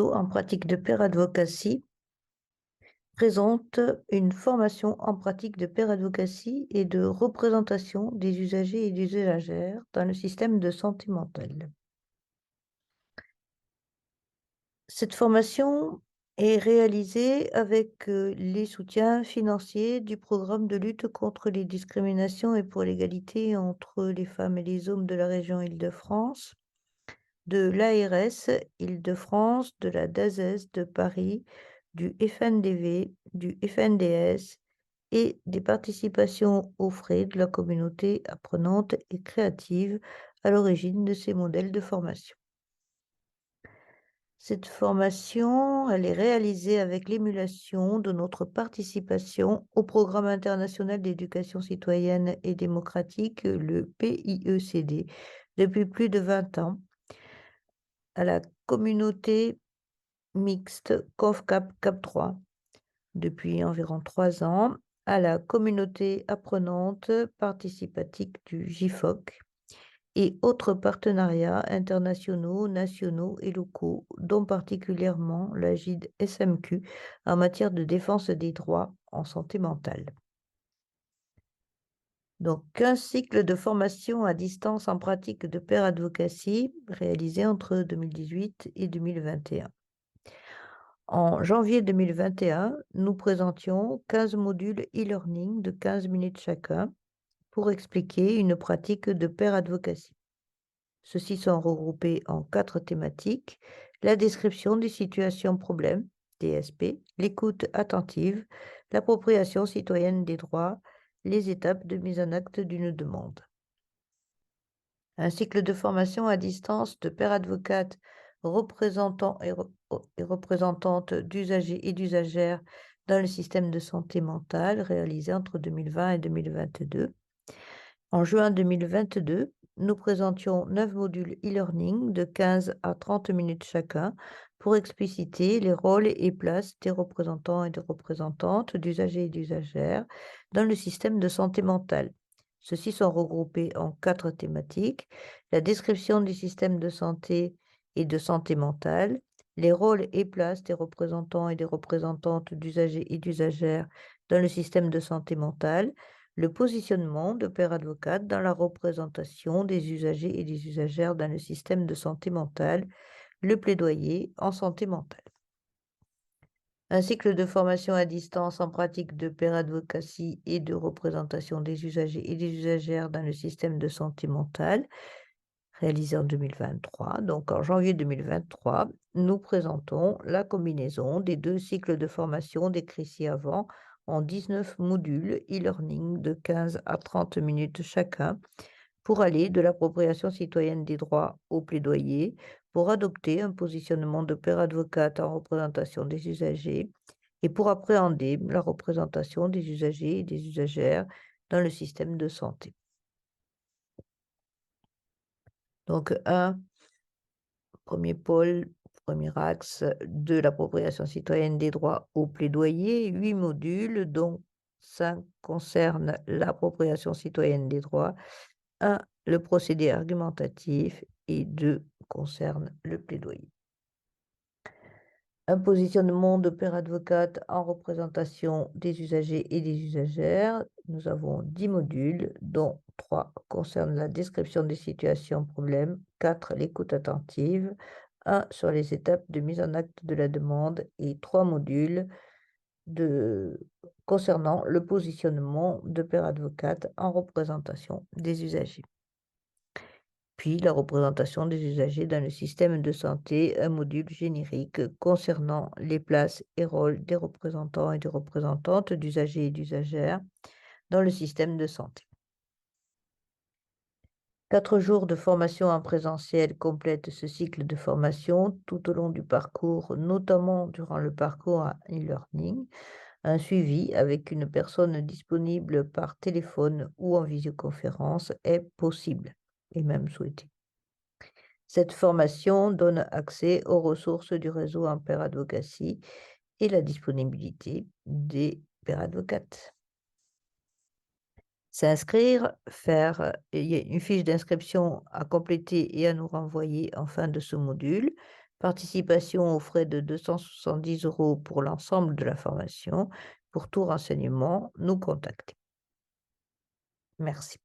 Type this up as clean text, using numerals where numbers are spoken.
En pratique de pair advocacy présente une formation en pratique de pair advocacy et de représentation des usagers et des usagères dans le système de santé mentale. Cette formation est réalisée avec les soutiens financiers du programme de lutte contre les discriminations et pour l'égalité entre les femmes et les hommes de la région Île-de-France, de l'ARS Île-de-France, de la DAZES de Paris, du FNDV, du FNDS et des participations aux frais de la communauté apprenante et créative à l'origine de ces modèles de formation. Cette formation, elle est réalisée avec l'émulation de notre participation au Programme international d'éducation citoyenne et démocratique, le PIECD, depuis plus de 20 ans, à la communauté mixte COFCAP-CAP3 depuis environ 3 ans, à la communauté apprenante participative du GIFOC et autres partenariats internationaux, nationaux et locaux, dont particulièrement l'AGID SMQ en matière de défense des droits en santé mentale. Donc, un cycle de formation à distance en pratique de pair advocacy réalisé entre 2018 et 2021. En janvier 2021, nous présentions 15 modules e-learning de 15 minutes chacun pour expliquer une pratique de pair advocacy. Ceux-ci sont regroupés en 4 thématiques: la description des situations problèmes, DSP, l'écoute attentive, l'appropriation citoyenne des droits, les étapes de mise en acte d'une demande. Un cycle de formation à distance de pair advocate représentants et représentantes d'usagers et d'usagères dans le système de santé mentale réalisé entre 2020 et 2022. En juin 2022, nous présentions 9 modules e-learning de 15 à 30 minutes chacun pour expliciter les rôles et places des représentants et des représentantes d'usagers et d'usagères dans le système de santé mentale. Ceux-ci sont regroupés en 4 thématiques: la description du système de santé et de santé mentale, les rôles et places des représentants et des représentantes d'usagers et d'usagères dans le système de santé mentale, le positionnement de pair advocate dans la représentation des usagers et des usagères dans le système de santé mentale, le plaidoyer en santé mentale. Un cycle de formation à distance en pratique de pair advocacy et de représentation des usagers et des usagères dans le système de santé mentale, réalisé en 2023. Donc en janvier 2023, nous présentons la combinaison des 2 cycles de formation décrits ci-avant en 19 modules e-learning de 15 à 30 minutes chacun pour aller de l'appropriation citoyenne des droits au plaidoyer, pour adopter un positionnement de pair advocate en représentation des usagers et pour appréhender la représentation des usagers et des usagères dans le système de santé. Donc, premier pôle, premier axe de l'appropriation citoyenne des droits au plaidoyer, 8 modules, dont 5 concernent l'appropriation citoyenne des droits, 1 le procédé argumentatif et 2 concernent le plaidoyer. Un positionnement de pair advocate en représentation des usagers et des usagères. Nous avons 10 modules, dont 3 concernent la description des situations problèmes, 4 l'écoute attentive, 1 sur les étapes de mise en acte de la demande et 3 modules concernant le positionnement de pair advocate en représentation des usagers. Puis la représentation des usagers dans le système de santé, un module générique concernant les places et rôles des représentants et des représentantes d'usagers et d'usagères dans le système de santé. 4 jours de formation en présentiel complètent ce cycle de formation tout au long du parcours, notamment durant le parcours à e-learning. Un suivi avec une personne disponible par téléphone ou en visioconférence est possible et même souhaité. Cette formation donne accès aux ressources du réseau en pair advocacy et la disponibilité des pair advocates. S'inscrire, il y a une fiche d'inscription à compléter et à nous renvoyer en fin de ce module. Participation aux frais de 270 € pour l'ensemble de la formation. Pour tout renseignement, nous contacter. Merci.